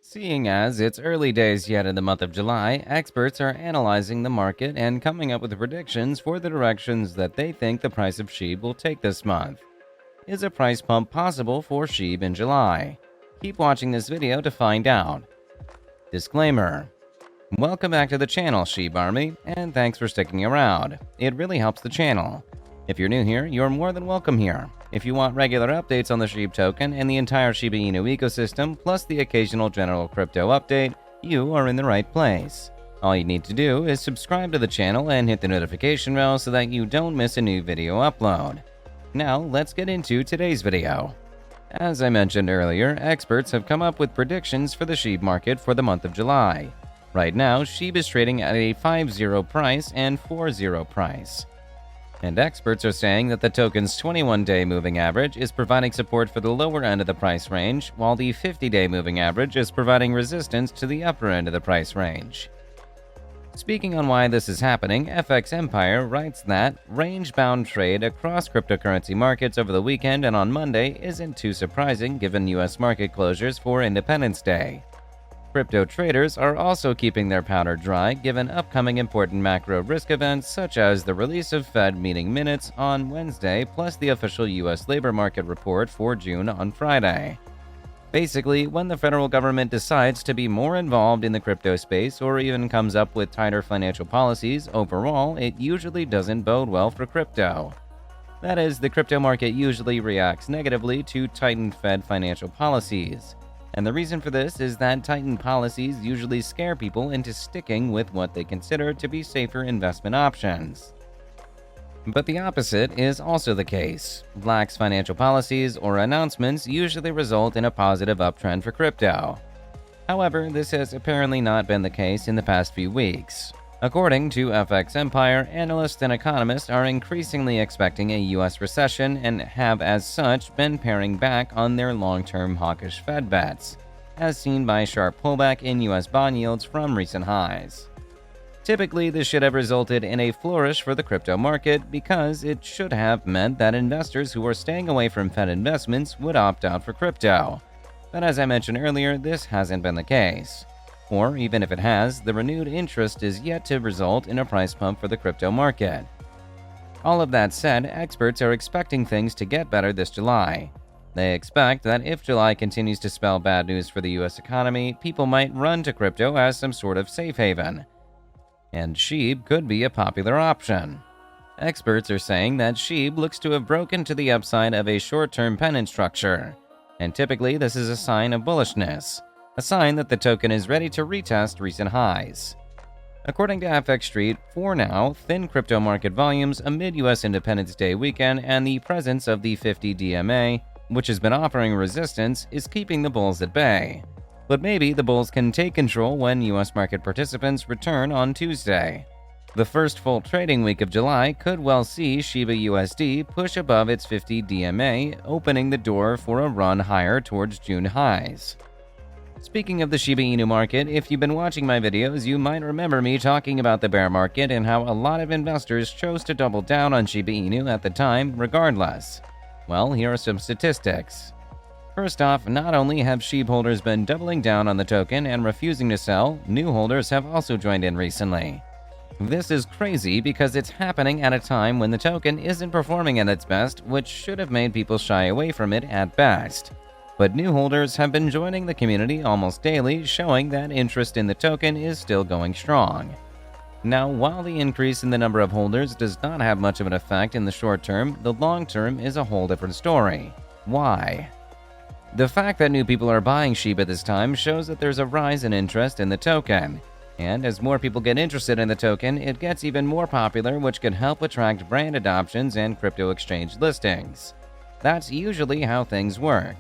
Seeing as it's early days yet in the month of July, experts are analyzing the market and coming up with predictions for the directions that they think the price of SHIB will take this month. Is a price pump possible for SHIB in July? Keep watching this video to find out. Disclaimer. Welcome back to the channel, SHIB Army, and thanks for sticking around. It really helps the channel. If you're new here, you're more than welcome here. If you want regular updates on the SHIB token and the entire Shiba Inu ecosystem, plus the occasional general crypto update, you are in the right place. All you need to do is subscribe to the channel and hit the notification bell so that you don't miss a new video upload. Now, let's get into today's video. As I mentioned earlier, experts have come up with predictions for the SHIB market for the month of July. Right now, SHIB is trading at a 5-0 price and 4-0 price. And experts are saying that the token's 21-day moving average is providing support for the lower end of the price range, while the 50-day moving average is providing resistance to the upper end of the price range. Speaking on why this is happening, FX Empire writes that range-bound trade across cryptocurrency markets over the weekend and on Monday isn't too surprising given US market closures for Independence Day. Crypto traders are also keeping their powder dry given upcoming important macro risk events such as the release of Fed meeting minutes on Wednesday plus the official US labor market report for June on Friday. Basically, when the federal government decides to be more involved in the crypto space or even comes up with tighter financial policies, overall, it usually doesn't bode well for crypto. That is, the crypto market usually reacts negatively to tightened Fed financial policies. And the reason for this is that tightened policies usually scare people into sticking with what they consider to be safer investment options. But the opposite is also the case. Lax financial policies or announcements usually result in a positive uptrend for crypto. However, this has apparently not been the case in the past few weeks. According to FX Empire, analysts and economists are increasingly expecting a US recession and have as such been paring back on their long-term hawkish Fed bets, as seen by a sharp pullback in US bond yields from recent highs. Typically, this should have resulted in a flourish for the crypto market because it should have meant that investors who are staying away from Fed investments would opt out for crypto. But as I mentioned earlier, this hasn't been the case. Or even if it has, the renewed interest is yet to result in a price pump for the crypto market. All of that said, experts are expecting things to get better this July. They expect that if July continues to spell bad news for the US economy, people might run to crypto as some sort of safe haven. And SHIB could be a popular option. Experts are saying that SHIB looks to have broken to the upside of a short-term pennant structure. And typically this is a sign of bullishness. A sign that the token is ready to retest recent highs. According to FX Street, for now, thin crypto market volumes amid US Independence Day weekend and the presence of the 50 DMA, which has been offering resistance, is keeping the bulls at bay. But maybe the bulls can take control when US market participants return on Tuesday. The first full trading week of July could well see Shiba USD push above its 50 DMA, opening the door for a run higher towards June highs. Speaking of the Shiba Inu market, if you've been watching my videos, you might remember me talking about the bear market and how a lot of investors chose to double down on Shiba Inu at the time regardless. Well, here are some statistics. First off, not only have SHIB holders been doubling down on the token and refusing to sell, new holders have also joined in recently. This is crazy because it's happening at a time when the token isn't performing at its best, which should have made people shy away from it at best. But new holders have been joining the community almost daily, showing that interest in the token is still going strong. Now, while the increase in the number of holders does not have much of an effect in the short term, the long term is a whole different story. Why? The fact that new people are buying SHIB at this time shows that there's a rise in interest in the token. And as more people get interested in the token, it gets even more popular, which could help attract brand adoptions and crypto exchange listings. That's usually how things work.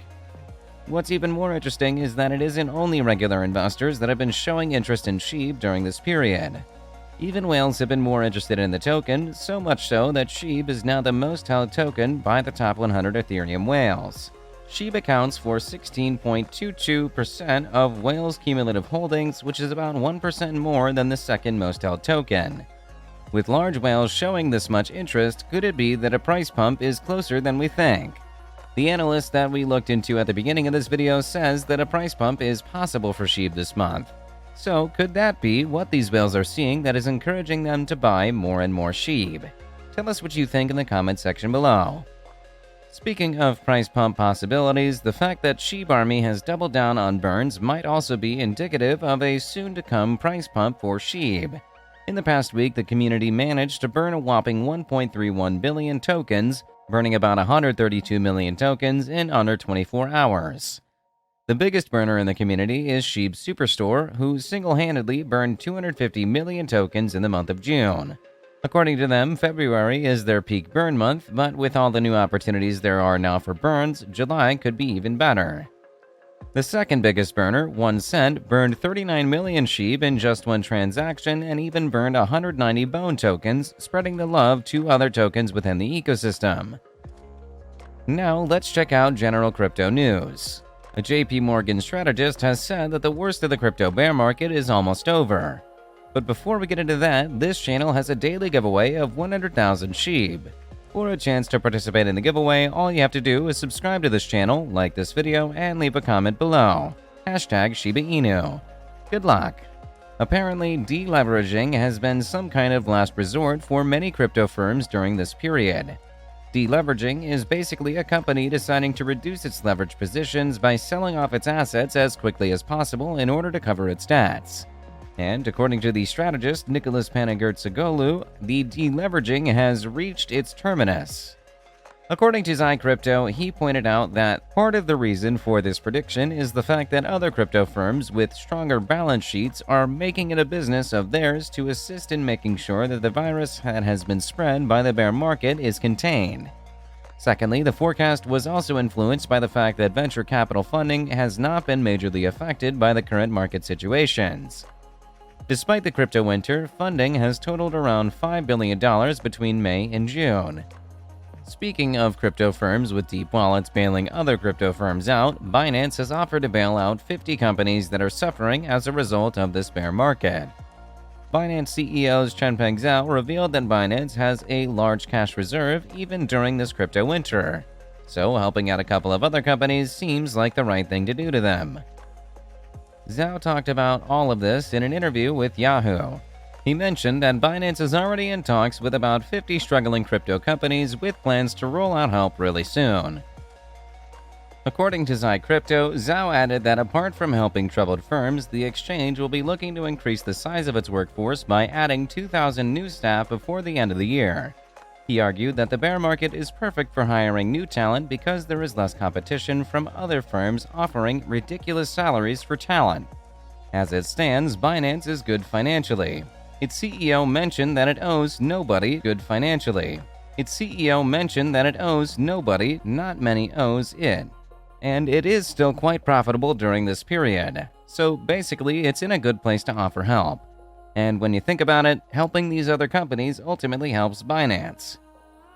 What's even more interesting is that it isn't only regular investors that have been showing interest in SHIB during this period. Even whales have been more interested in the token, so much so that SHIB is now the most held token by the top 100 Ethereum whales. SHIB accounts for 16.22% of whales' cumulative holdings, which is about 1% more than the second most held token. With large whales showing this much interest, could it be that a price pump is closer than we think? The analyst that we looked into at the beginning of this video says that a price pump is possible for SHIB this month. So could that be what these whales are seeing that is encouraging them to buy more and more SHIB? Tell us what you think in the comment section below. Speaking of price pump possibilities, the fact that SHIB Army has doubled down on burns might also be indicative of a soon-to-come price pump for SHIB. In the past week, the community managed to burn a whopping 1.31 billion tokens, burning about 132 million tokens in under 24 hours. The biggest burner in the community is SHIB Superstore, who single-handedly burned 250 million tokens in the month of June. According to them, February is their peak burn month, but with all the new opportunities there are now for burns, July could be even better. The second biggest burner, 1 Cent, burned 39 million SHIB in just one transaction and even burned 190 bone tokens, spreading the love to other tokens within the ecosystem. Now let's check out general crypto news. A JP Morgan strategist has said that the worst of the crypto bear market is almost over. But before we get into that, this channel has a daily giveaway of 100,000 SHIB. For a chance to participate in the giveaway, all you have to do is subscribe to this channel, like this video, and leave a comment below. #ShibaInu. Good luck! Apparently, deleveraging has been some kind of last resort for many crypto firms during this period. Deleveraging is basically a company deciding to reduce its leverage positions by selling off its assets as quickly as possible in order to cover its debts. And according to the strategist Nicholas Panagurtsoglu, the deleveraging has reached its terminus. According to Crypto, he pointed out that part of the reason for this prediction is the fact that other crypto firms with stronger balance sheets are making it a business of theirs to assist in making sure that the virus that has been spread by the bear market is contained. Secondly, the forecast was also influenced by the fact that venture capital funding has not been majorly affected by the current market situations. Despite the crypto winter, funding has totaled around $5 billion between May and June. Speaking of crypto firms with deep wallets bailing other crypto firms out, Binance has offered to bail out 50 companies that are suffering as a result of this bear market. Binance CEO Changpeng Zhao revealed that Binance has a large cash reserve even during this crypto winter, so helping out a couple of other companies seems like the right thing to do to them. Zhao talked about all of this in an interview with Yahoo. He mentioned that Binance is already in talks with about 50 struggling crypto companies with plans to roll out help really soon. According to Crypto, Zhao added that apart from helping troubled firms, the exchange will be looking to increase the size of its workforce by adding 2,000 new staff before the end of the year. He argued that the bear market is perfect for hiring new talent because there is less competition from other firms offering ridiculous salaries for talent. As it stands, Binance is good financially. Its CEO mentioned that it owes nobody good financially. Not many owes it. And it is still quite profitable during this period. So basically, it's in a good place to offer help. And when you think about it, helping these other companies ultimately helps Binance.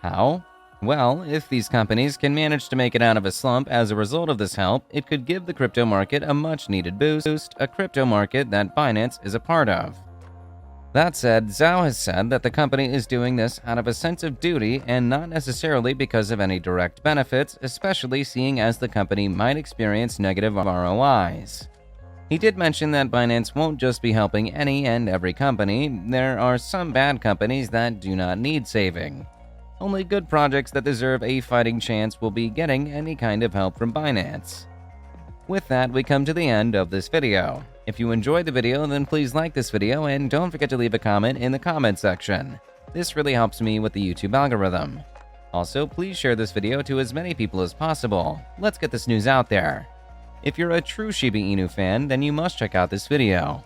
How? Well, if these companies can manage to make it out of a slump as a result of this help, it could give the crypto market a much-needed boost, a crypto market that Binance is a part of. That said, Zhao has said that the company is doing this out of a sense of duty and not necessarily because of any direct benefits, especially seeing as the company might experience negative ROIs. He did mention that Binance won't just be helping any and every company. There are some bad companies that do not need saving. Only good projects that deserve a fighting chance will be getting any kind of help from Binance. With that, we come to the end of this video. If you enjoyed the video, then please like this video and don't forget to leave a comment in the comment section. This really helps me with the YouTube algorithm. Also, please share this video to as many people as possible. Let's get this news out there. If you're a true Shiba Inu fan, then you must check out this video.